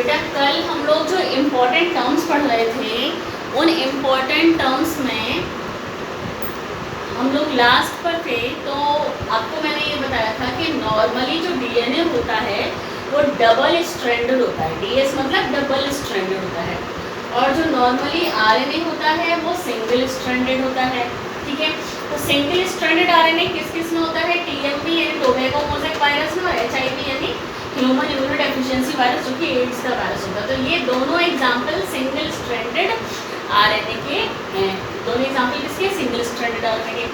बेटा कल हम लोग जो इम्पोर्टेंट टर्म्स पढ़ रहे थे उन इम्पोर्टेंट टर्म्स में हम लोग लास्ट पर थे, तो आपको मैंने ये बताया था कि नॉर्मली जो डीएनए होता है वो डबल स्ट्रैंडेड होता है। डीएस मतलब डबल स्ट्रैंडेड होता है, और जो नॉर्मली आरएनए होता है वो सिंगल स्ट्रैंडेड होता है। ठीक है, तो सिंगल स्ट्रैंडेड आरएनए किस किस में होता है? टीएमवी यानी टोबैको मोज़ेक वायरस में, और एचआईवी यानी ह्यूमन इम्यूनोडेफिशिएंसी वायरस जो कि एड्स का वायरस होता है। तो ये दोनों एग्जाम्पल सिंगल स्ट्रैंडेड आरएनए के हैं। दोनों एग्जाम्पल किसके? सिंगल स्ट्रैंडेड आरएनए के।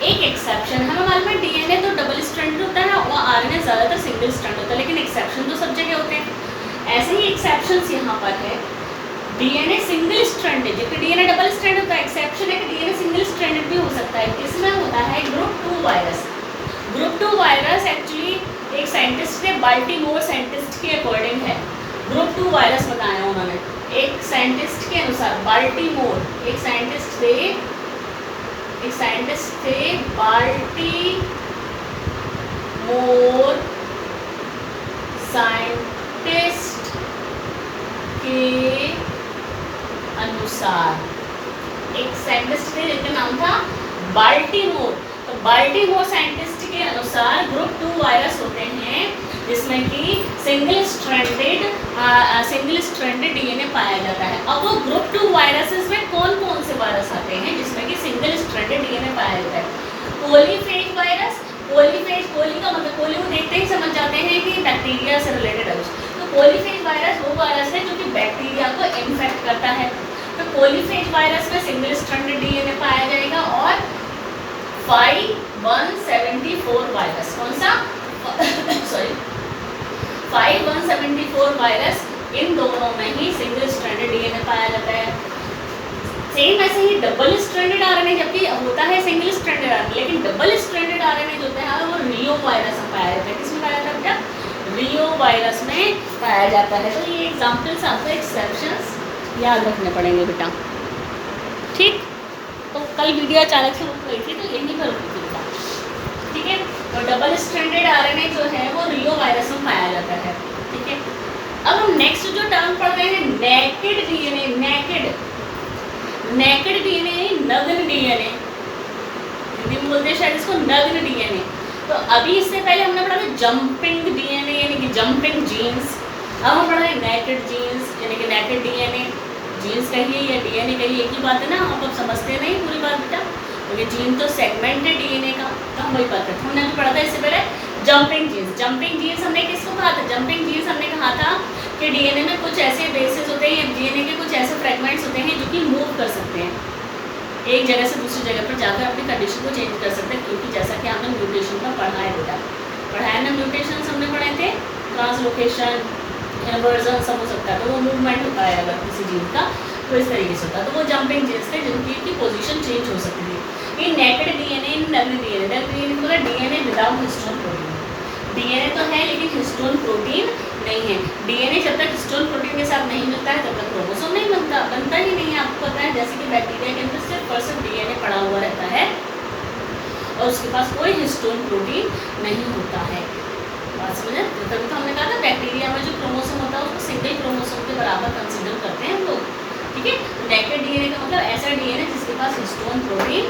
एक एक्सेप्शन हमें मालूम है, डीएनए तो डबल स्ट्रैंडेड होता है और आरएनए ज़्यादातर सिंगल स्ट्रैंडेड होता है, लेकिन एक्सेप्शन तो सब जगह होते हैं। ऐसे ही एक्सेप्शंस यहाँ पर है। डीएनए सिंगल स्ट्रैंडेड, जबकि डीएनए डबल स्ट्रैंडेड होता है। एक्सेप्शन है कि डीएनए सिंगल स्ट्रैंडेड भी हो सकता है। किसमें होता है? Group 2 virus. Group 2 virus actually एक साइंटिस्ट ने, बाल्टीमोर साइंटिस्ट के अकॉर्डिंग है, ग्रुप 2 वायरस बताया उन्होंने। एक साइंटिस्ट के अनुसार बाल्टीमोर, एक साइंटिस्ट थे बाल्टीमोर साइंटिस्ट के अनुसार, एक साइंटिस्ट थे जिनका नाम था बाल्टीमोर। तो बाल्टीमोर साइंटिस्ट के अनुसार ग्रुप 2 वायरस होते हैं जिसमें कि सिंगल स्ट्रैंडेड डीएनए पाया जाता है। अब वो ग्रुप 2 वायरसेस में कौन कौन से वायरस आते हैं जिसमें कि सिंगल स्ट्रैंडेड डीएनए पाया जाता है? Polyphase virus. पॉलीफेज, पॉली का मतलब पॉली को देखते ही समझ जाते हैं कि बैक्टीरिया से रिलेटेड है। तो पॉलीफेज वायरस वो वायरस है जो कि बैक्टीरिया को इन्फेक्ट करता है। तो पॉलीफेज वायरस में सिंगल स्ट्रैंडेड डीएनए पाया जाएगा। और 5174 वायरस, कौन सा? सॉरी 5174 वायरस, इन दोनों में ही सिंगल स्ट्रैंडेड डीएनए पाया जाता है। सेम ऐसे ही डबल स्ट्रैंडेड आरएनए, जबकि होता है सिंगल स्ट्रैंडेड आरएनए, लेकिन डबल स्ट्रैंडेड आरएनए जो होता है वो रियो वायरस में पाया जाता है। किसमें पाया जाता है बेटा? रियो वायरस में पाया जाता है। तो ये एग्जाम्पल्स आपको एक्सेप्शंस याद रखने पड़ेंगे बेटा। ठीक, तो कल वीडियो अचानक से रुक गई थी तो यही पर रुकी थी बेटा। ठीक है, तो डबल स्ट्रैंडेड आरएनए जो है वो रियो वायरस में पाया जाता है। ठीक है, अब हम नेक्स्ट जो टर्म पढ़ रहे हैं नेकेड डीएनए। नेकेड डीएनए, नग्न डीएनए, हिंदी में बोलते हैं शायद इसको नग्न डीएनए। तो अभी इससे पहले हमने पढ़ा था जंपिंग डीएनए यानी कि जंपिंग जीन्स। अब हम पढ़ रहे हैं नेकेड जीन्स यानी कि नेकेड डीएनए। जीन्स कहिए या डीएनए कहिए एक ही बात है ना, आप अब समझते नहीं पूरी बात बेटा, क्योंकि जीन तो सेगमेंट है डीएनए का। तो हम वही बात करते हैं। हमने अभी पढ़ा था इससे पहले जंपिंग जीन्स। जंपिंग जीन्स हमने किसको कहा था? जंपिंग जीन्स हमने कहा था कि डीएनए में कुछ ऐसे बेसेस होते हैं, डीएनए के कुछ ऐसे फ्रेगमेंट्स होते हैं जो कि मूव कर सकते हैं, एक जगह से दूसरी जगह पर जाकर अपनी कंडीशन को चेंज कर सकते हैं। क्योंकि जैसा कि हमने म्यूटेशन का पढ़ा है बेटा, पढ़ाया ना, म्यूटेशन हमने पढ़े थे, ट्रांसलोकेशन, इन्वर्जन सब हो सकता है। तो वो मूवमेंट होता है अगर किसी जीन का तो इस तरीके से होता है। तो वो जंपिंग जीन्स थे जिनकी पोजीशन चेंज हो सकती थी। ये नेकेड डीएनए, नग्न डीएनए। नग्न डीएनए मतलब DNA without histone protein. DNA तो है लेकिन हिस्टोन प्रोटीन नहीं है। डीएनए जब तक हिस्टोन प्रोटीन के साथ नहीं मिलता है तब तक क्रोमोसोम नहीं बनता ही नहीं है। आपको पता है जैसे कि बैक्टीरिया के अंदर सिर्फ % डीएनए पड़ा हुआ रहता है और उसके पास कोई हिस्टोन प्रोटीन नहीं होता है। बात समझे? तभी तो हमने कहा था बैक्टीरिया में जो क्रोमोसोम होता है उसको सिंगल क्रोमोसोम के बराबर कंसिडर करते हैं हम लोग। ठीक है, नेकेड डीएनए का मतलब ऐसा डीएनए जिसके पास हिस्टोन प्रोटीन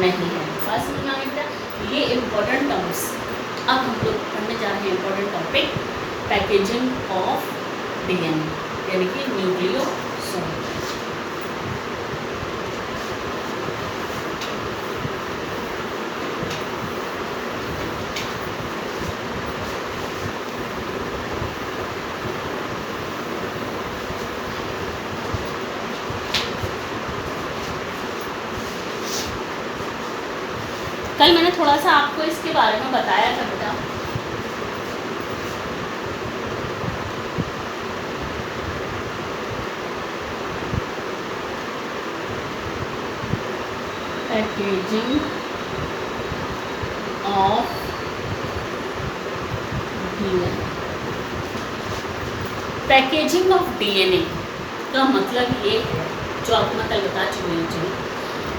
नहीं है। बात समझ में आ गई बेटा? ये इम्पोर्टेंट टर्म्स। अब हम लोग पढ़ने जा रहे हैं important topic packaging of DNA यानी कि न्यूक्लियोसोम। कल मैंने थोड़ा सा आपको इसके बारे में बताया था बेटा। Packaging of DNA. Packaging of DNA का मतलब ये है, जो आपको मैं कल बता चुकी हूँ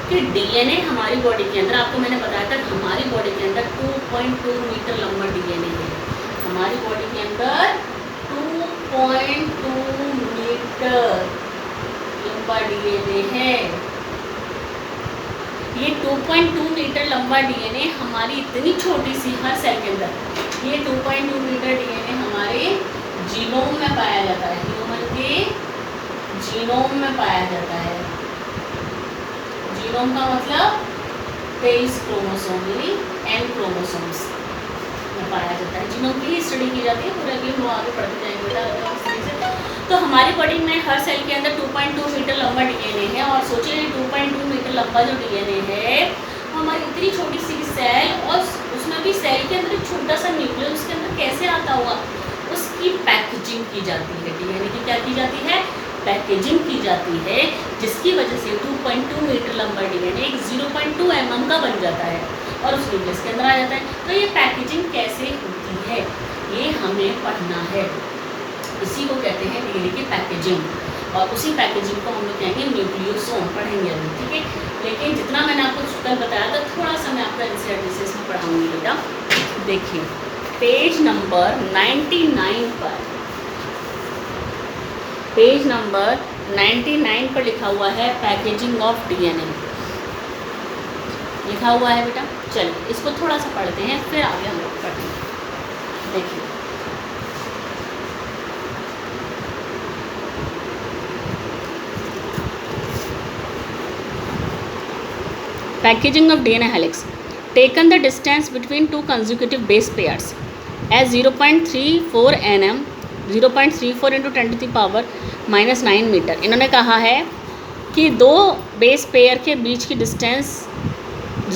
कि डीएनए हमारी बॉडी के अंदर, आपको मैंने बताया था कि हमारी बॉडी के अंदर 2.2 मीटर लंबा डीएनए है। हमारी बॉडी के अंदर 2.2 मीटर लंबा डीएनए है। ये 2.2 मीटर लंबा डीएनए हमारी इतनी छोटी सी हर सेल के अंदर, ये 2.2 मीटर डीएनए हमारे जीनोम में पाया जाता है, ह्यूमन के जीनोम में पाया जाता है। जीनोम का मतलब 23 क्रोमोसोम यानी N क्रोमोसोम्स में पाया जाता है। जीनोम की ही स्टडी की जाती है, पूरा भी हम आगे पढ़ते जाएंगे। तो हमारी बॉडी में हर सेल के अंदर 2.2 मीटर लंबा डीएनए है। और सोचिए 2.2 मीटर लंबा जो डीएनए है हमारी इतनी छोटी सी सेल, और उसमें भी सेल के अंदर एक छोटा सा न्यूक्लियस उसके अंदर कैसे आता होगा, उसकी पैकेजिंग की जाती है। डीएनए की क्या की जाती है, पैकेजिंग की जाती है, जिसकी वजह से 2.2 मीटर लंबा डीएनए एक 0.2 mm का बन जाता है और उस न्यूक्लियस के अंदर आ जाता है। तो ये पैकेजिंग कैसे होती है ये हमें पढ़ना है, इसी को कहते हैं डीएनए की पैकेजिंग। और उसी पैकेजिंग को हम लोग कहेंगे न्यूक्लियोसोम, पढ़ेंगे अभी, ठीक है। लेकिन जितना मैंने आपको कल बताया था थोड़ा सा मैं आपका एनसीईआरटी में पढ़ाऊंगी बेटा। देखिए पेज नंबर 99 पर, पेज नंबर 99 पर लिखा हुआ है पैकेजिंग ऑफ डीएनए, लिखा हुआ है बेटा। चलिए इसको थोड़ा सा पढ़ते हैं फिर आगे हम लोग पढ़ेंगे। देखिए packaging of DNA helix, taken the distance between two consecutive base pairs as 0.34 nm, 0.34 into 10 to the power -9 metre. इन्होंने कहा है कि दो बेस पेयर के बीच की distance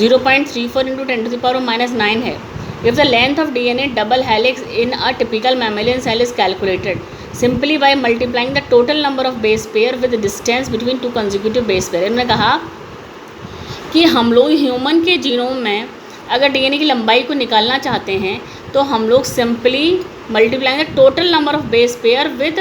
0.34 into 10 to the power -9 है। If the length of DNA double helix in a typical mammalian cell is calculated simply by multiplying the total number of base pair with the distance between two consecutive base pair। इन्होंने कहा कि हम लोग human के genome में अगर DNA की लंबाई को निकालना चाहते हैं तो हम लोग simply multiply the total number of base pair with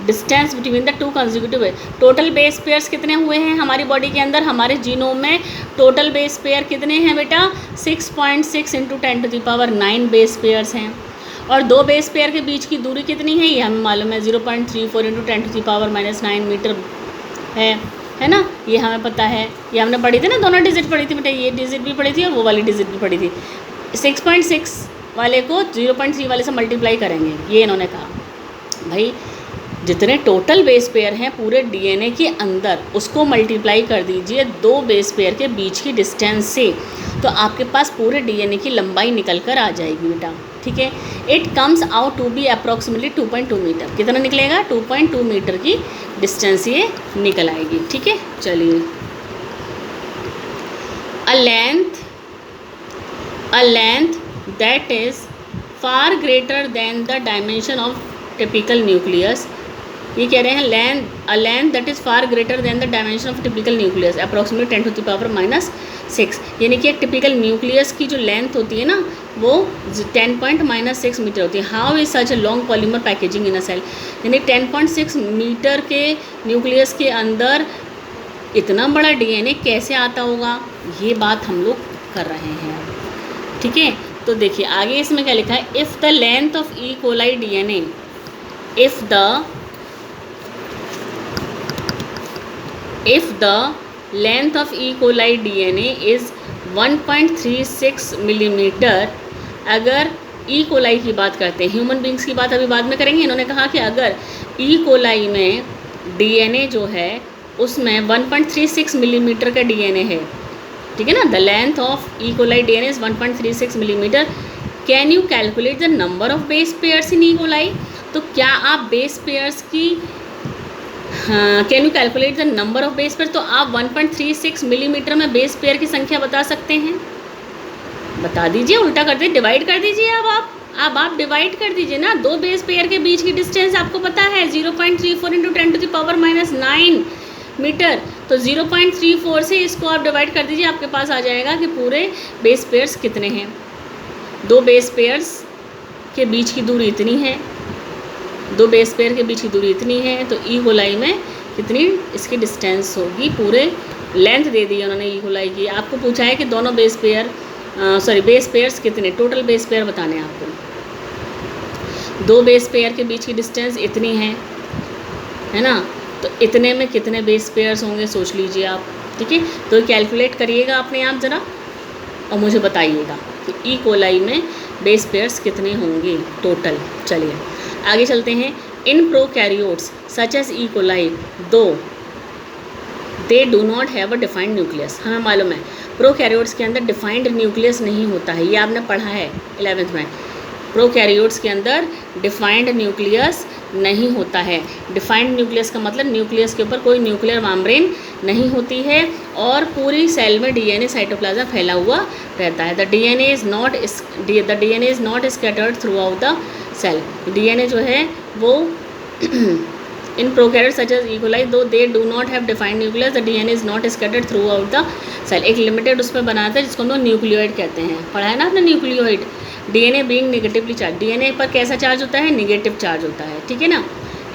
distance between the two consecutive. Total base pairs कितने हुए हैं हमारी बॉडी के अंदर, हमारे जीनोम में टोटल बेस पेयर कितने हैं बेटा, 6.6 into 10 to the power 9 base pairs हैं। और दो बेस पेयर के बीच की दूरी कितनी है ये हमें मालूम है, 0.34 into 10 to the power -9 metre है ना, ये हमें पता है, ये हमने पढ़ी थी ना, दोनों डिजिट पढ़ी थी बेटा, ये डिजिट भी पढ़ी थी और वो वाली डिजिट भी पढ़ी थी। 6.6 वाले को 0.3 वाले से मल्टीप्लाई करेंगे, ये इन्होंने कहा। भाई जितने टोटल बेस पेयर हैं पूरे डीएनए के अंदर उसको मल्टीप्लाई कर दीजिए दो बेस पेयर के बीच की डिस्टेंस से, तो आपके पास पूरे डीएनए की लंबाई निकल कर आ जाएगी बेटा, ठीक है। It comes out to be approximately 2.2 metre. कितना निकलेगा, 2.2 मीटर की डिस्टेंस ये निकल आएगी, ठीक है। चलिए a length that is far greater than the dimension of typical nucleus, ये कह रहे हैं a length that is far greater than the dimension of typical nucleus approximately 10 to the power -6। यानी कि एक टिपिकल न्यूक्लियस की जो लेंथ होती है ना वो 10.6 मीटर होती है। How is such a long polymer packaging in a cell, यानी 10.6 मीटर के न्यूक्लियस के अंदर इतना बड़ा डीएनए कैसे आता होगा, ये बात हम लोग कर रहे हैं, ठीक है। तो देखिए आगे इसमें क्या लिखा है, if the length of E coli DNA, if the length of E coli DNA is 1.36 millimetre. अगर ई कोलाई की बात करते हैं, ह्यूमन बींग्स की बात अभी बाद में करेंगे। इन्होंने कहा कि अगर ई कोलाई में डीएनए जो है उसमें 1.36 मिलीमीटर का डीएनए है, ठीक है ना, the length of E coli DNA is 1.36 millimetre. Can you calculate the number of base pairs in E coli, तो क्या आप बेस पेयर्स की can you calculate the number of base pair, तो आप 1.36 मिलीमीटर में बेस पेयर की संख्या बता सकते हैं, बता दीजिए, उल्टा कर दीजिए, डिवाइड कर दीजिए। अब आप डिवाइड कर दीजिए ना, दो बेस पेयर के बीच की डिस्टेंस आपको पता है 0.34 into 10 to the power -9 metre, तो 0.34 से इसको आप डिवाइड कर दीजिए, आपके पास आ जाएगा कि पूरे बेस पेयर्स कितने हैं। दो बेस पेयर्स के बीच की दूरी इतनी है, दो बेस पेयर के बीच की दूरी इतनी है, तो ई कोलाई में कितनी इसकी डिस्टेंस होगी, पूरे लेंथ दे दी है उन्होंने ई कोलाई की। आपको पूछा है कि दोनों बेस पेयर्स कितने, टोटल बेस पेयर बताने हैं आपको। दो बेस पेयर के बीच की डिस्टेंस इतनी है ना, तो इतने में कितने बेस पेयर्स होंगे सोच लीजिए आप, ठीक है। तो कैलकुलेट करिएगा अपने आप ज़रा और मुझे बताइएगा कि ई कोलाई में बेस पेयर्स कितने होंगे टोटल। चलिए आगे चलते हैं। In prokaryotes such as E coli though they do not have a defined nucleus, हमें मालूम है प्रोकैरियोट्स के अंदर डिफाइंड न्यूक्लियस नहीं होता है, ये आपने पढ़ा है 11th में। प्रोकैरियोट्स के अंदर डिफाइंड न्यूक्लियस नहीं होता है। डिफाइंड न्यूक्लियस का मतलब न्यूक्लियस के ऊपर कोई न्यूक्लियर मेम्ब्रेन नहीं होती है और पूरी सेल में डीएनए साइटोप्लाज्म फैला हुआ रहता है। The DNA is not scattered throughout the cell. DNA जो है वो in prokaryotes such as E coli though they do not have defined nucleus the DNA is not scattered throughout the cell. एक limited उसमें बनाता है जिसको हम लोग न्यूक्लियोइड कहते हैं, पढ़ा है ना आपने nucleoid. DNA being negatively charge, DNA पर कैसा चार्ज होता है, नेगेटिव चार्ज होता है, ठीक है ना।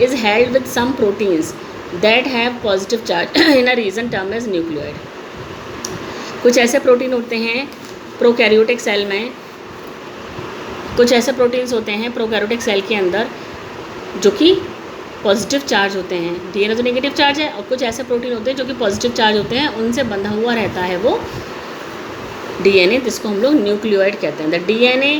Is held with some proteins that have positive charge in a region term as nucleoid. कुछ ऐसे प्रोटीन होते हैं प्रोकैरियोटिक सेल में, कुछ ऐसे प्रोटीन्स होते हैं प्रोकैरियोटिक सेल के अंदर जो कि पॉजिटिव चार्ज होते हैं। डीएनए तो नेगेटिव चार्ज है, और कुछ ऐसे प्रोटीन होते हैं जो कि पॉजिटिव चार्ज होते हैं, उनसे बंधा हुआ रहता है वो डीएनए, जिसको हम लोग न्यूक्लियोइड कहते हैं। The DNA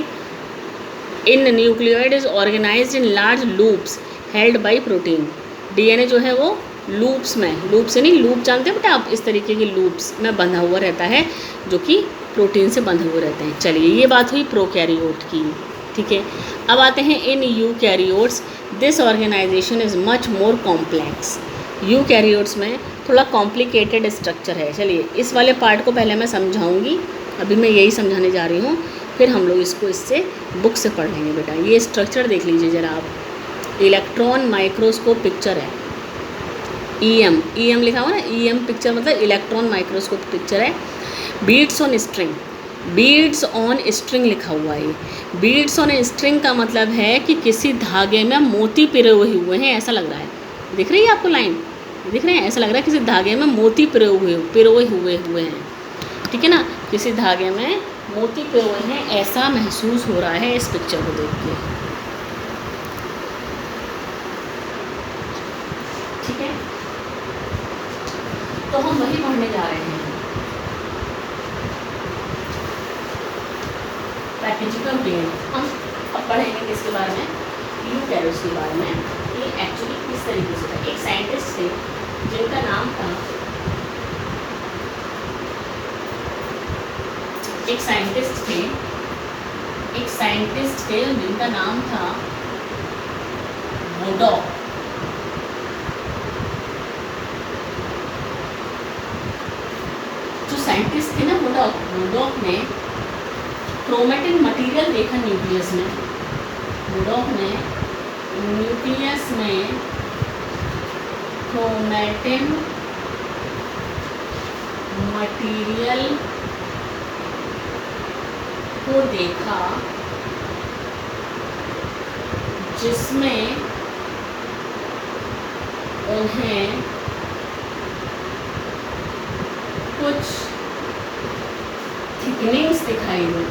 in nucleoid is organised in large loops held by protein. DNA जो है वो लूप्स में, लूप से नहीं, लूप जानते हैं बेटा आप, इस तरीके की लूप्स में बंधा हुआ रहता है जो कि प्रोटीन से बंधे हुए रहते हैं। चलिए ये बात हुई प्रोकैरियोट की, ठीक है। अब आते हैं इन eukaryotes. This organisation is much more complex. Eukaryotes में थोड़ा कॉम्प्लिकेटेड स्ट्रक्चर है। चलिए इस वाले पार्ट को पहले मैं समझाऊंगी, अभी मैं यही समझाने जा रही हूँ, फिर हम लोग इसको इससे बुक से पढ़ लेंगे बेटा। ये स्ट्रक्चर देख लीजिए ज़रा आप, इलेक्ट्रॉन माइक्रोस्कोप पिक्चर है, ईएम, ईएम लिखा हुआ ना, ईएम पिक्चर मतलब इलेक्ट्रॉन माइक्रोस्कोप पिक्चर है। Beads on string, beads on string लिखा हुआ है। बीड्स ऑन स्ट्रिंग का मतलब है कि किसी धागे में मोती पिरोए हुए हैं, ऐसा लग रहा है। दिख रही है आपको लाइन, दिख रहे हैं, ऐसा लग रहा है किसी धागे में मोती पिरोए हुए हैं, ठीक है ना, किसी धागे में मोती पिरोए हैं, ऐसा महसूस हो रहा है इस पिक्चर को देख के, ठीक है। तो हम वही पढ़ने जा रहे हैं, पैकेजिकल ब्रेन। हम अब पढ़ेंगे किसके बारे में, यूकैरियोट्स के बारे में, ये एक्चुअली किस तरीके से था। एक साइंटिस्ट थे जिनका नाम था, एक साइंटिस्ट थे जिनका नाम था वुडॉक। जो साइंटिस्ट थे ना वुडॉक ने क्रोमेटिन मटेरियल देखा न्यूक्लियस में। वुडॉक ने न्यूक्लियस में क्रोमेटिन मटेरियल को देखा जिसमें उन्हें कुछ थिकनिंग्स दिखाई दी।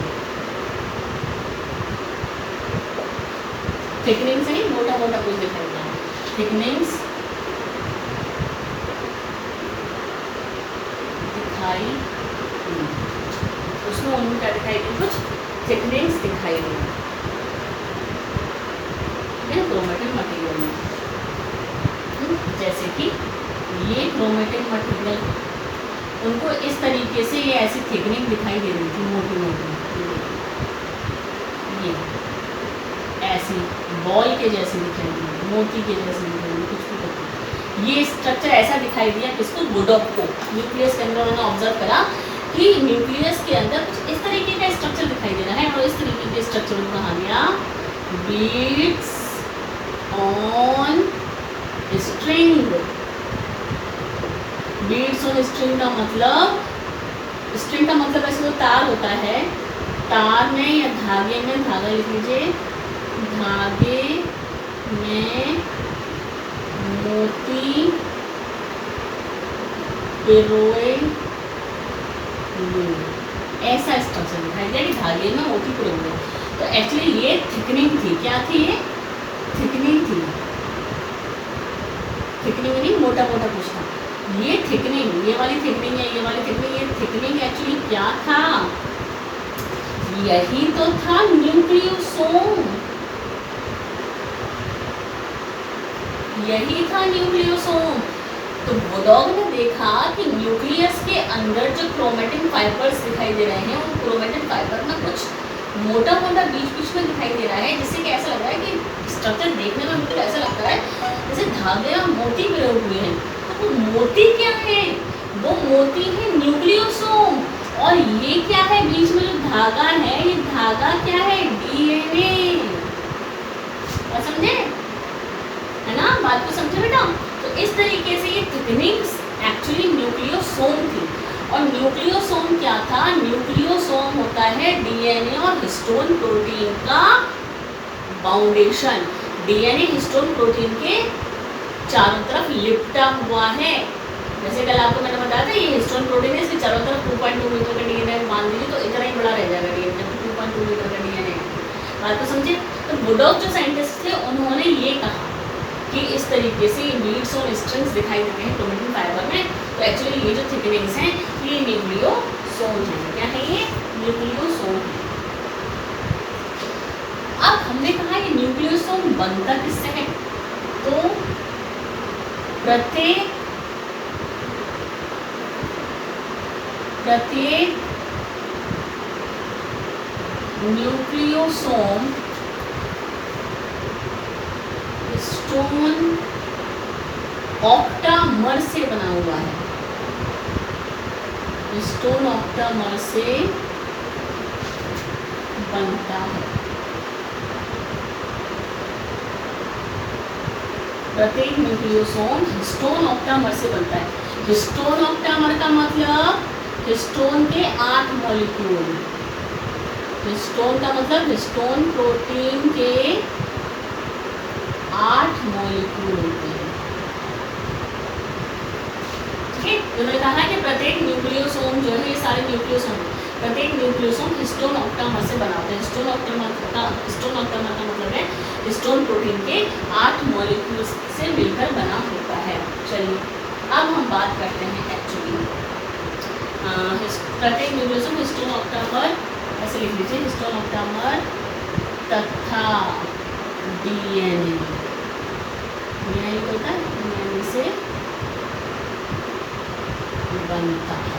थिकनिंग्स नहीं, मोटा मोटा कुछ दिखाई दिया, थिकनिंग्स दिखाई, उसमें उन्हें क्या दिखाई दी, कुछ थिकनिंग्स दिखाई दी क्रोमेटिन मटेरियल में। जैसे कि ये क्रोमेटिन मटेरियल, उनको इस तरीके से ये ऐसी थिकनिंग दिखाई दे रही थी, मोटी मोटी, ये ऐसी बॉल के जैसे दिखाई दी, मोती के जैसे दिखाई दी, कुछ भी करती। ये स्ट्रक्चर ऐसा दिखाई दिया किसको, वुडॉक को। न्यूक्लियस के अंदर उन्होंने ऑब्जर्व करा कि न्यूक्लियस के अंदर कुछ इस तरीके का स्ट्रक्चर दिखाई दे रहा है, और इस तरीके के स्ट्रक्चर को कहा गया beads on string. Beads on string का मतलब, स्ट्रिंग का मतलब ऐसे वो तार होता है, तार में या धागे में, धागा लिख लीजिए, धागे में मोती पिरोए हुए, ऐसा स्ट्रक्चर दिखाई दिया कि धागे में मोती पिरोए हुए। तो एक्चुअली ये थिकनिंग थी, क्या थी ये, थिकनिंग यानी मोटा मोटा कुछ था। ये थिकनिंग, ये वाली थिकनिंग है, ये वाली थिकनिंग, ये थिकनिंग एक्चुअली क्या था? यही तो था न्यूक्लियोसोम, यही था न्यूक्लियोसोम। तो वुडॉग ने देखा कि न्यूक्लियस के अंदर जो क्रोमेटिन फाइबर्स दिखाई दे रहे हैं, उन क्रोमेटिन फाइबर में कुछ मोटा मोटा बीच बीच में दिखाई दे रहा है, जिससे कि ऐसा लग रहा है कि स्ट्रक्चर देखने में बिल्कुल ऐसा लगता है जैसे धागे और मोती मिले हुए हैं। तो वो मोती क्या है? वो मोती है न्यूक्लियोसोम। और ये क्या है बीच में जो धागा है, ये धागा क्या है? डीएनए। और समझे? है ना, बात को समझे बेटा? तो इस तरीके से ये थिकनिंग्स एक्चुअली न्यूक्लियोसोम थी। और न्यूक्लियोसोम क्या था? न्यूक्लियोसोम होता है डीएनए और हिस्टोन प्रोटीन का बाउंडेशन। डीएनए हिस्टोन प्रोटीन के चारों तरफ लिपटा हुआ है। जैसे कल आपको मैंने बताया था, ये हिस्टोन प्रोटीन है, इसके चारों तरफ 2.2 मीटर का डीएनए मान लीजिए, तो इतना ही बड़ा रह जाएगा डीएनए, 2.2 मीटर का डीएनए। बात को समझे? तो वुडॉग जो साइंटिस्ट थे, उन्होंने ये कहा कि इस तरीके से बीड्स और स्ट्रिंग्स दिखाई देते हैं क्रोमेटिन फाइबर में। तो एक्चुअली ये जो थिकनिंग्स हैं, ये न्यूक्लियोसोम है। क्या है ये? न्यूक्लियोसोम है। अब हमने कहा ये न्यूक्लियोसोम बनता किससे है? तो प्रत्येक न्यूक्लियोसोम हिस्टोन ऑक्टामर से बना हुआ है। हिस्टोन ऑक्टामर से बनता है। प्रत्येक न्यूक्लियोसोम हिस्टोन ऑक्टामर से बनता है। हिस्टोन ऑक्टामर का मतलब हिस्टोन के 8 मॉलिक्यूल। हिस्टोन का मतलब हिस्टोन प्रोटीन के 8 मॉलिक्यूल होते हैं। ठीक है, उन्होंने कहा कि प्रत्येक न्यूक्लियोसोम जो है, ये सारे न्यूक्लियोसोम, प्रत्येक न्यूक्लियोसोम हिस्टोन ऑक्टामर से बना होता है। हिस्टोन ऑक्टामर का मतलब है हिस्टोन प्रोटीन के 8 मॉलिक्यूल से मिलकर बना होता है। चलिए अब हम बात करते हैं एक्चुअली प्रत्येक न्यूक्लियोसोम हिस्टोन ऑक्टामर, ऐसे लिख लीजिए, हिस्टोन ऑक्टामर तथा डीएनए होता है, डीएनए से बनता है।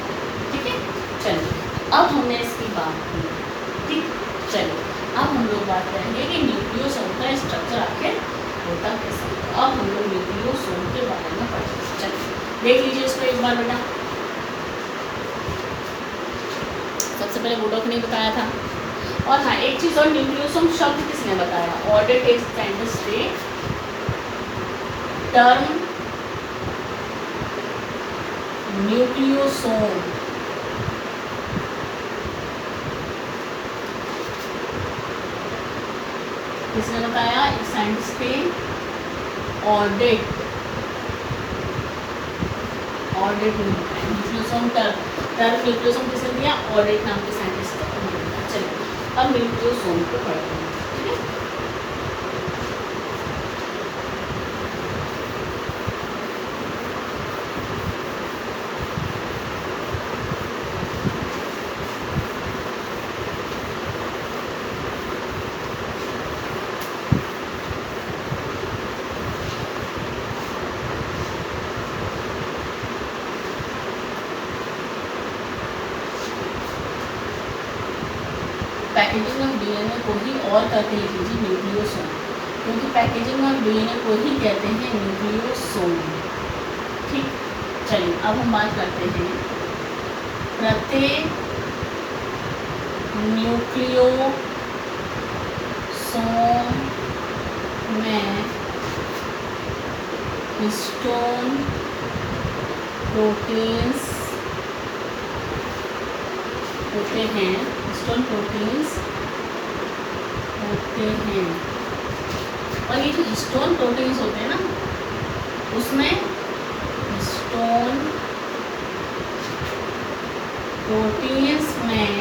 ठीक है, चलिए अब हमने इसकी बात की। ठीक, चलिए अब हम लोग बात करेंगे कि न्यूक्लियोसोम का स्ट्रक्चर आखिर होता कैसे। अब हम लोग न्यूक्लियोसोम के बारे में पढ़ेंगे। चलिए देख लीजिए इसको एक बार बेटा। सबसे पहले वुडॉग ने बताया था। और हाँ, एक चीज़ और, न्यूक्लियोसोम शब्द किसने बताया? ऑर्डर टेस्ट साइंटिस्ट ने टर्म न्यूक्लियोसोम किसने बताया? एक साइंटिस्ट थे, ऑडिट न्यूक्लियोसोम टर्म न्यूक्लियोसोम किसने दिया? ऑडिट नाम के साइंटिस्ट थे। चलिए अब न्यूक्लियोसोम को पढ़ते हैं। ठीक है, पैकेजिंग ऑफ डीएनए को ही और करके लिख लीजिए न्यूक्लियोसोम, क्योंकि पैकेजिंग ऑफ डीएनए को ही कहते हैं न्यूक्लियोसोम। ठीक, चलिए अब हम बात करते हैं प्रत्येक न्यूक्लियोसोम में हिस्टोन प्रोटीन्स होते हैं। हिस्टोन प्रोटीन्स होते हैं, और ये जो हिस्टोन प्रोटीन्स होते हैं ना, उसमें हिस्टोन प्रोटीन्स में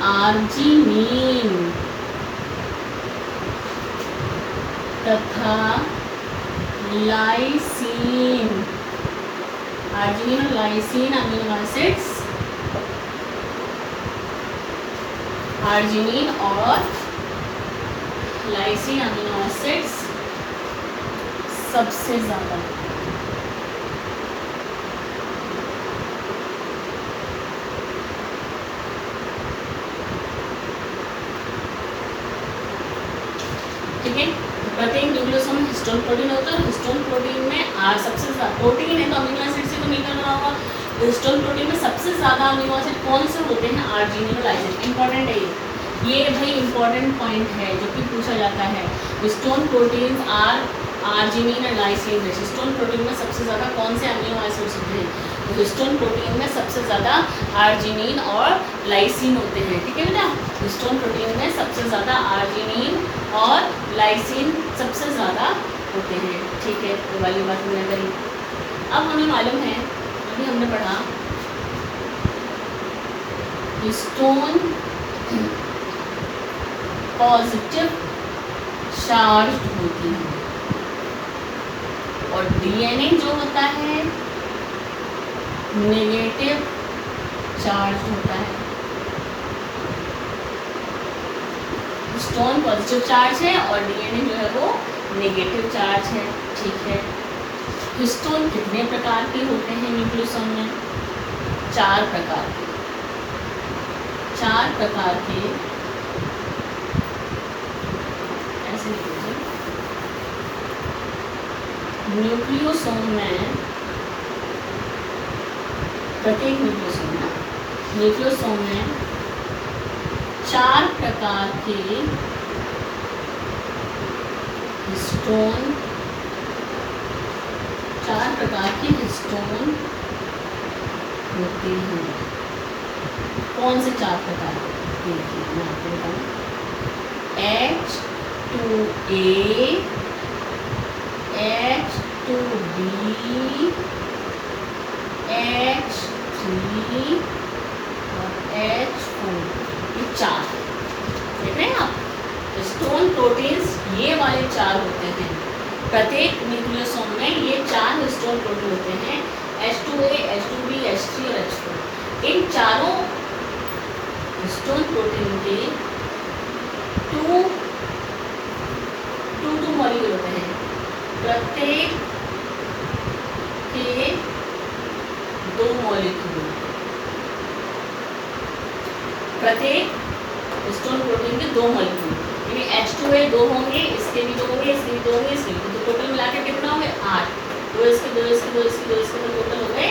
आर्जिनिन तथा लाइसीन, आर्जिनिन और लाइसीन अमीनो एसिड्स, आर्जिनिन और लाइसीन अमीनो एसिड्स सबसे ज़्यादा ठीक है। प्रत्येक न्यूक्लियोसोम में हिस्टोन प्रोटीन होता है और हिस्टोन प्रोटीन में सबसे ज़्यादा प्रोटीन है तो अमीनो एसिड से तो मिलकर बना होगा। हिस्टोन प्रोटीन में सबसे ज़्यादा अमीनो एसिड कौन से होते हैं? आर्जिनिन और लाइसिन। इंपॉर्टेंट है ये भाई इंपॉर्टेंट पॉइंट है जो कि पूछा जाता है। हिस्टोन प्रोटीन्स आर आर्जिनिन और लाइसिन। हिस्टोन प्रोटीन में सबसे ज़्यादा कौन से अमीनो एसिड्स होते हैं? तो हिस्टोन प्रोटीन में सबसे ज़्यादा आर्जिनिन और लाइसिन होते हैं। ठीक है बेटा, हिस्टोन प्रोटीन में सबसे ज़्यादा आर्जिनिन और लाइसिन सबसे ज़्यादा होते हैं। ठीक है, वो वाली बात हमने करी। अब हमें मालूम है, अभी हमने पढ़ा हिस्टोन पॉजिटिव चार्ज होती है और डीएनए जो होता है नेगेटिव चार्ज होता है। हिस्टोन पॉजिटिव चार्ज है और डीएनए जो है वो नेगेटिव चार्ज है। ठीक है, हिस्टोन कितने प्रकार के होते हैं न्यूक्लियोसोम में? 4 प्रकार के। 4 प्रकार के ऐसे लिखिए, न्यूक्लियोसोम में प्रत्येक न्यूक्लियोसोम में 4 प्रकार के हिस्टोन, 4 प्रकार के हिस्टोन होते हैं। कौन से 4 प्रकार? देखिए मैं आपको बताऊँ, H2A, H2B, H3 और H4, ये 4 देख रहे हैं आप। हिस्टोन प्रोटीन्स ये वाले 4 होते हैं। प्रत्येक न्यूक्लियोसोम में ये 4 हिस्टोन प्रोटीन होते हैं, H2A, H2B, H3 और H4। इन चारों हिस्टोन प्रोटीन के 2 मॉलिक्यूल होते हैं। प्रत्येक के 2 मॉलिक्यूल, प्रत्येक हिस्टोन प्रोटीन के 2 मॉलिक्यूल, यानी H2A 2 होंगे, इसके भी 2 होंगे, इसके भी 2 होंगे, इसके भी। तो टोटल मिला के कितना हो गए? 8। 2 इसके 2 इसके 2 इसके 2 इसके तो टोटल हो गए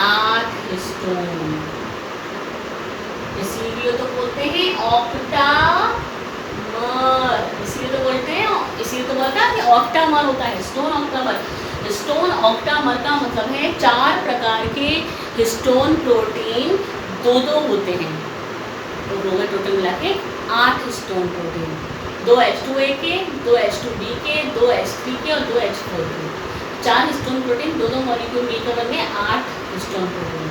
8 हिस्टोन। इसीलिए तो बोलते हैं ऑक्टामर, इसीलिए तो बोलते हैं, इसीलिए तो बोलता है कि ऑक्टामर होता है, हिस्टोन ऑक्टामर। हिस्टोन ऑक्टामर का मतलब है 4 प्रकार के हिस्टोन प्रोटीन 2-2 होते हैं। तो हो गए टोटल मिला के 8 हिस्टोन प्रोटीन, 2 H2A के, 2 H2B के, 2 H3 के और 2 H4 के। 4 हिस्टोन प्रोटीन 2-2 मॉलिक्यूल मिलकर बन गए 8 हिस्टोन प्रोटीन।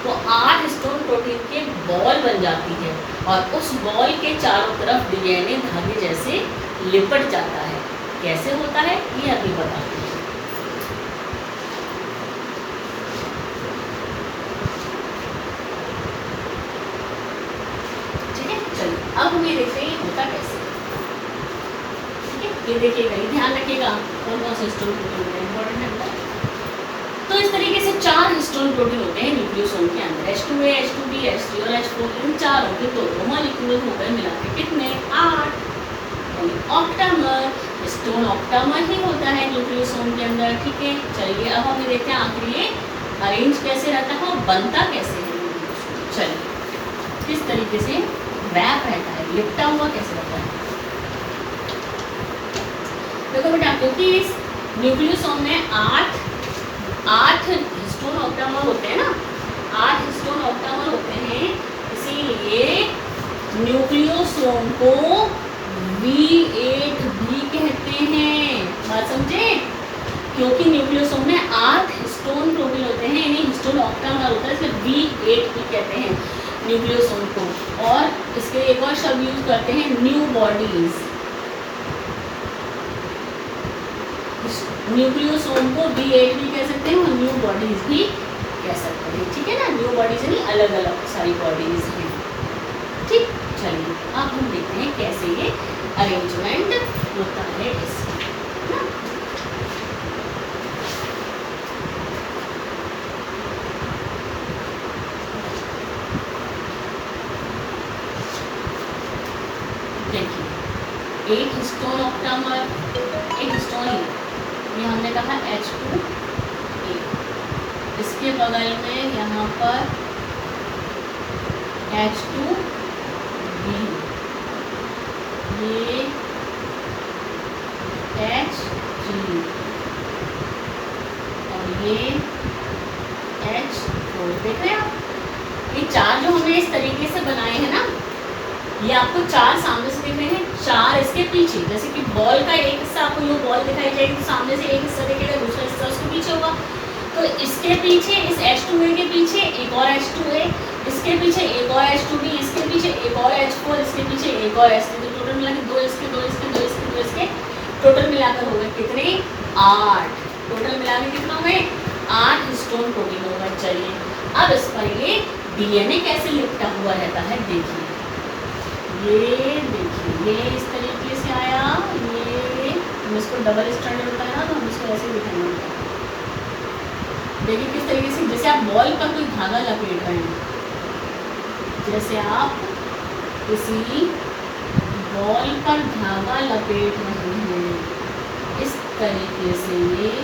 तो 8 हिस्टोन प्रोटीन के बॉल बन जाती है और उस बॉल के चारों तरफ डीएनए धागे जैसे लिपट जाता है। कैसे होता है ये अभी बताते हैं। ठीक है, चलिए अब हमें देखते हैं होता कैसे। ठीक है, ये देखिएगा, ये ध्यान रखिएगा कौन कौन से हिस्टोन प्रोटीन है, इंपॉर्टेंट है। तो इस तरीके से 4 हिस्टोन प्रोटीन होते हैं न्यूक्लियोसोम के अंदर, H2A, H2B, H3 और H4। इन चारों के 2 मॉलिक्यूल हो गए मिला के कितने? 8। यानी ऑक्टामर, हिस्टोन ऑक्टामर ही होता है न्यूक्लियोसोम के अंदर। ठीक है, चलिए अब हमें देखते हैं आखिर ये अरेंज कैसे रहता है और बनता कैसे है न्यूक्लियोसोम। चलिए किस तरीके से रैप रहता है, लिपटा हुआ कैसे रहता है। देखो बेटा, क्योंकि इस न्यूक्लियोसोम में 8 हिस्टोन ऑक्टामर होते हैं ना, 8 हिस्टोन ऑक्टामर होते हैं, इसीलिए न्यूक्लियोसोम को V8 भी कहते हैं। बात समझे? क्योंकि न्यूक्लियोसोम में 8 हिस्टोन प्रोटीन होते हैं, यानी हिस्टोन ऑक्टामर होता है, इसलिए V8 भी कहते हैं न्यूक्लियोसोम को। और इसके एक और शब्द यूज करते हैं, न्यू बॉडीज। न्यूक्लियोसोम को B8 भी कह सकते हैं और न्यू बॉडीज भी कह सकते हैं, ठीक है ना। न्यू बॉडीज यानी अलग अलग सारी बॉडीज हैं, ठीक। चलिए अब हम देखते हैं कैसे ये अरेंजमेंट होता है इसका, ना। देखिए एक हिस्टोन ऑक्टामर, एक हिस्टोन, ये हमने कहा H2A, इसके बगल में यहाँ पर H2B, ये Hg और ये H4। देख रहे हैं आप, ये चार जो हमने इस तरीके से बनाए हैं ना, ये आपको चार सामने से दिख रहे हैं, चार इसके पीछे। जैसे कि बॉल का एक हिस्सा आपको यूँ बॉल दिखाई जाएगी तो सामने से एक हिस्सा दिखेगा, दूसरा हिस्सा उसके पीछे होगा। तो इसके पीछे, इस H2A के पीछे एक और H2A, इसके पीछे एक और H2B, इसके पीछे एक और H4, इसके पीछे एक और H3। तो टोटल मिला के दो इसके, दो इसके, दो इसके, दो इसके, टोटल मिलाकर हो गए कितने? 8। टोटल मिला के कितना हो गए? 8 हिस्टोन प्रोटीन होगा। चलिए अब इस पर ये DNA कैसे लिपटा हुआ रहता है देखिए। ये देखिए, ये इस तरीके से आया, ये हम इसको डबल स्टैंडर्ड होता है ना, तो हम इसको ऐसे दिखाएंगे। देखिए किस तरीके से, जैसे आप बॉल पर कोई धागा लपेट रहे हैं, जैसे आप किसी बॉल पर धागा लपेट रहे हैं, इस तरीके से ये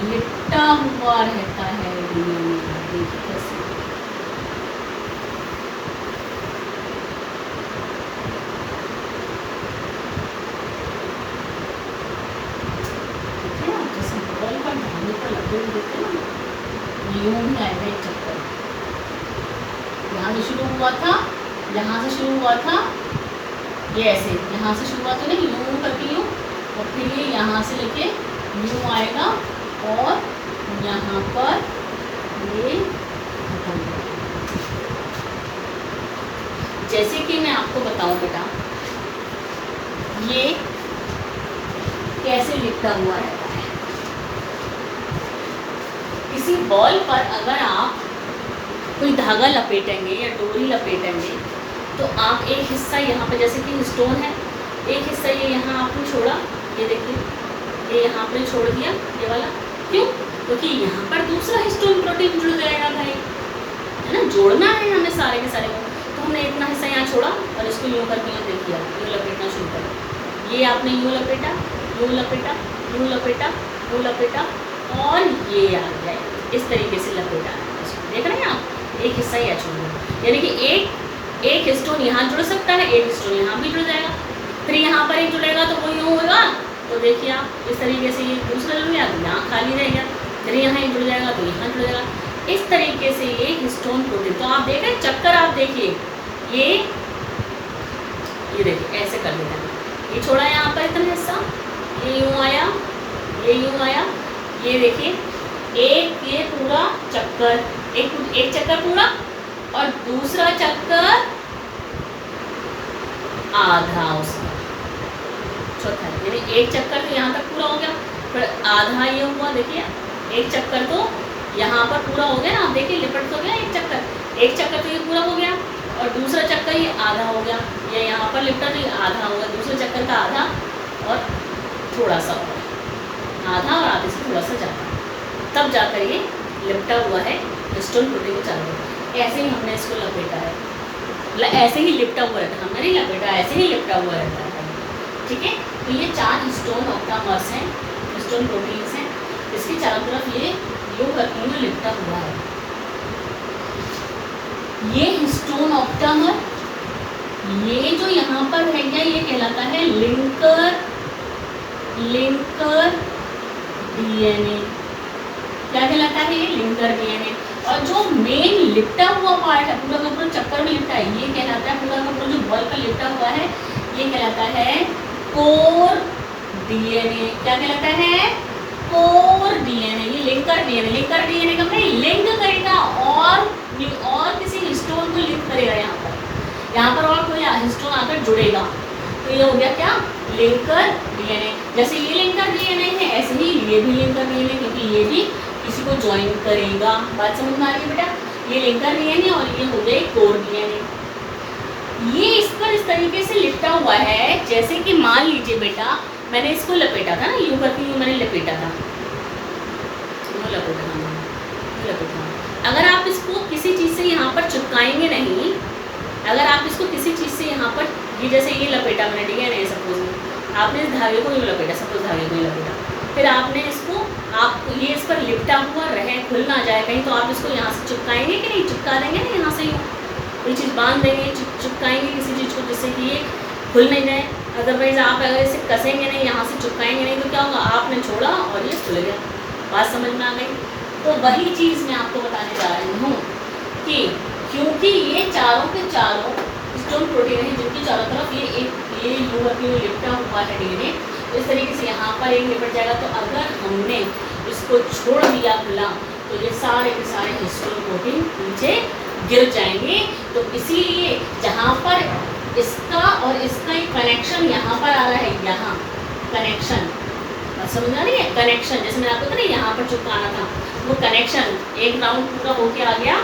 लिपटा हुआ रहता है DNA। देखिए कैसे, यूं ही आएगा एक चक्कर। यहाँ से शुरू हुआ था, यहाँ से शुरू हुआ था, ये ऐसे यहाँ से शुरुआत हो नहीं, यूं करके यूं, और फिर ये यहाँ से लेके यूं आएगा और यहाँ पर ये खत्म। जैसे कि मैं आपको बताऊं बेटा, ये कैसे लिपटा हुआ है। किसी बॉल पर अगर आप कोई धागा लपेटेंगे या डोरी लपेटेंगे, तो आप एक हिस्सा यहाँ पे, जैसे कि स्टोन है, एक हिस्सा ये यहाँ आपने छोड़ा, ये देखिए, ये यहाँ आपने छोड़ दिया, ये वाला। क्यों? क्योंकि यहाँ पर दूसरा हिस्टोन प्रोटीन जुड़ जाएगा भाई, है ना, जोड़ना है हमें सारे के सारे को। तो हमने इतना हिस्सा यहाँ छोड़ा और इसको यूँ करके यूँ देखिए, यूँ लपेटना शुरू कर। ये आपने यूँ लपेटा, यूँ लपेटा, यूँ लपेटा, यूँ लपेटा, और ये आ जाए इस तरीके से लपेटा है इसको। देख रहे हैं आप, एक हिस्सा ही छोड़, यानी कि एक हिस्टोन यहाँ जुड़ सकता है, एक हिस्टोन यहाँ भी जुड़ जाएगा, फिर यहाँ पर एक जुड़ेगा तो वो यूँ होगा। तो देखिए आप इस तरीके से ये दूसरा जुड़ गया, तो यहाँ खाली रहेगा, फिर यहाँ एक जुड़ जाएगा तो यहाँ जुड़ जाएगा। इस तरीके से ये हिस्टोन प्रोटीन, तो आप देख रहे हैं चक्कर, आप देखिए ये देखिए ऐसे कर देता है। ये छोड़ा यहाँ पर इतना हिस्सा, ये यूँ आया, ये यूँ आया, ये देखिए एक ये पूरा चक्कर, एक चक्कर पूरा, और दूसरा चक्कर आधा उसका, चौथा, यानी एक चक्कर तो यहाँ तक पूरा हो गया, फिर आधा ये हुआ। देखिए एक चक्कर तो यहाँ पर पूरा हो गया ना, आप देखिए लिपट तो गया एक चक्कर तो ये पूरा हो गया, और दूसरा चक्कर ये आधा हो गया, ये यहाँ पर लिपटा तो ये आधा हो गया, दूसरे चक्कर का आधा और थोड़ा सा और, आधा और आधे से थोड़ा सा ज़्यादा, तब जाकर ये लिपटा हुआ है हिस्टोन प्रोटीन को चालू। ऐसे ही हमने इसको लपेटा है, मतलब ऐसे ही लिपटा हुआ रहता है, हमने नहीं लपेटा, ऐसे ही लिपटा हुआ रहता है, ठीक है। तो ये 4 हिस्टोन ऑक्टामर्स हैं, हिस्टोन प्रोटीन्स हैं, इसके चारों तरफ ये यूँ करके यूँ लिपटा हुआ है। ये हिस्टोन ऑक्टामर, ये जो यहाँ पर है क्या, ये कहलाता है लिंकर DNA। क्या कहलाता है ये? Linker DNA। और जो मेन लिपटा हुआ पार्ट है, पूरा का पूरा चक्कर में लिपटा है, ये कहलाता है, पूरा का पूरा जो बॉल पर लिपटा हुआ है, ये कहलाता है कोर DNA। क्या कहलाता है? Core DNA। ये लिंकर DNA। लिंकर DNA का मतलब लिंक करेगा और किसी हिस्टोन को लिंक करेगा। यहाँ पर और कोई हिस्टोन आकर जुड़ेगा, तो ये हो गया क्या? Linker DNA. जैसे ये लिंकर डीएनए है ऐसे ही ये भी लिंकर डीएनए, क्योंकि ये भी किसी को ज्वाइन करेगा। बात समझ में आ रही है बेटा? ये लिंकर डीएनए और ये हो गए कोर डीएनए। ये इस पर इस तरीके से लिपटा हुआ है जैसे कि मान लीजिए बेटा मैंने इसको लपेटा था ना, यूँ करके यूँ मैंने लपेटा था, अगर आप इसको किसी चीज़ से यहाँ पर चिपकाएंगे नहीं, अगर आप इसको किसी चीज़ से यहाँ पर ये जैसे ये लपेटा मैंने डीएनए, सपोज आपने इस धागे को यूँ लपेटा, सपोज धागे को यूँ लपेटा, फिर आपने इसको आप ये इस पर लिपटा हुआ रहे, खुल ना जाए कहीं, तो आप इसको यहाँ से चिपकाएंगे कि नहीं? चिपका देंगे ना, यहाँ से कोई चीज़ बांध देंगे, चिपकाएंगे किसी चीज़ को जिससे कि ये खुल नहीं जाए। अदरवाइज़ आप अगर इसे कसेंगे नहीं, यहाँ से चिपकाएंगे नहीं, तो क्या होगा? आपने छोड़ा और ये खुल गया। बात समझ में आ गई? तो वही चीज़ मैं आपको बताने जा रही हूँ कि क्योंकि ये चारों के चारों स्टोन प्रोटीन है जिनकी चारों तरफ ये लिपटा हुआ है डीएनए, तो इस तरीके से यहाँ पर एक लिपट जाएगा। तो अगर हमने इसको छोड़ दिया खुला तो ये सारे के सारे हिस्टोन प्रोटीन नीचे गिर जाएंगे। तो इसीलिए जहाँ पर इसका और इसका एक कनेक्शन यहाँ पर आ रहा है, यहाँ कनेक्शन समझ आ रही है? कनेक्शन जैसे मैंने आपको कहा ना यहाँ पर चिपकाना था, वो कनेक्शन एक राउंड पूरा होके आ गया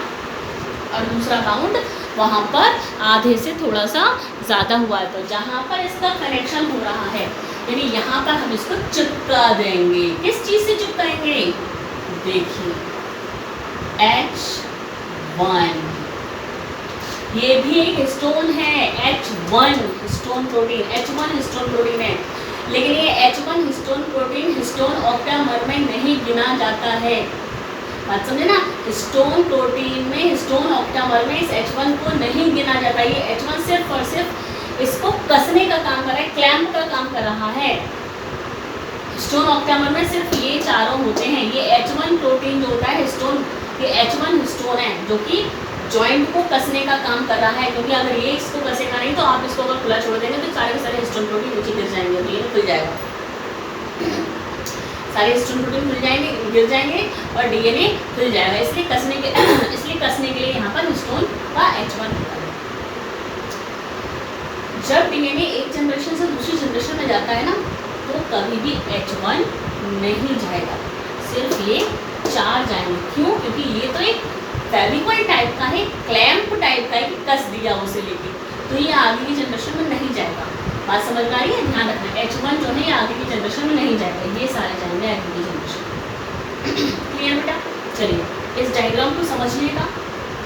और दूसरा राउंड वहाँ पर आधे से थोड़ा सा ज़्यादा हुआ है। तो जहाँ पर इसका कनेक्शन हो रहा है यानी यहाँ पर हम इसको चिपका देंगे। किस चीज़ से चिपकाएंगे? देखिए H1, ये भी एक हिस्टोन है, H1 histone protein, H1 histone protein है, लेकिन ये H1 histone protein histone octamer में नहीं गिना जाता है। बात समझे ना? हिस्टोन प्रोटीन में, हिस्टोन ऑक्टामर में इस H1 को नहीं गिना जाता। ये H1 सिर्फ और सिर्फ इसको कसने का काम कर रहा है, क्लैंप का काम कर रहा है। हिस्टोन ऑक्टामर में सिर्फ ये चारों होते हैं। ये H1 प्रोटीन जो होता है हिस्टोन, ये H1 हिस्टोन है जो कि जॉइंट को कसने का काम कर रहा है, क्योंकि अगर ये इसको कसेगा नहीं तो आप इसको अगर खुला छोड़ देंगे तो सारे के सारे हिस्टोन प्रोटीन नीचे गिर जाएंगे, तो ये खुल जाएगा, सारे हिस्टोन प्रोटीन खुल जाएंगे, गिर जाएंगे और डीएनए खुल जाएगा। इसलिए कसने के लिए यहाँ पर हिस्टोन का H1 होता है। जब डीएनए एक जनरेशन से दूसरी जनरेशन में जाता है ना, तो कभी भी H1 नहीं जाएगा, सिर्फ ये 4 जाएंगे। क्यों? क्योंकि ये तो एक फेविकॉल टाइप का है, क्लैंप टाइप का है, कस दिया उसे लेके, तो ये आगे की जनरेशन में नहीं जाएगा। बात समझ में आ रही है? ध्यान रखना, H1 जो है ये आगे की जनरेशन में नहीं जाएगा, ये सारे जाएंगे आगे की जनरेशन। क्लियर बेटा? चलिए इस डायग्राम को समझिएगा,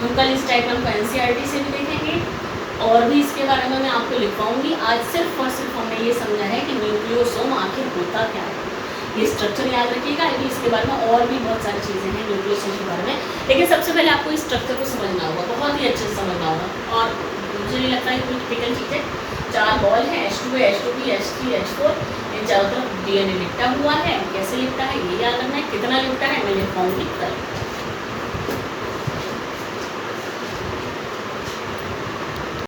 हम कल इस डायग्राम को NCERT से भी देखेंगे और भी इसके बारे में मैं आपको लिखवाऊंगी। आज सिर्फ और सिर्फ हमने ये समझा है कि न्यूक्लियोसोम आखिर होता क्या है, ये स्ट्रक्चर याद रखिएगा। अभी इसके बारे में और भी बहुत सारी चीज़ें हैं न्यूक्लियोसोम के बारे में, लेकिन सबसे पहले आपको इस स्ट्रक्चर को समझना होगा, बहुत ही अच्छे से समझना होगा। और मुझे नहीं लगता है कोई टिपिकल चीज़ है, 4 बॉल है, H2 है, H2P, H3, H4, इन चारों तरफ डीएनए लिपटा हुआ है। कैसे लिपटा है ये याद रखना है, कितना लिपटा है मैं लिखवाऊंगी कल।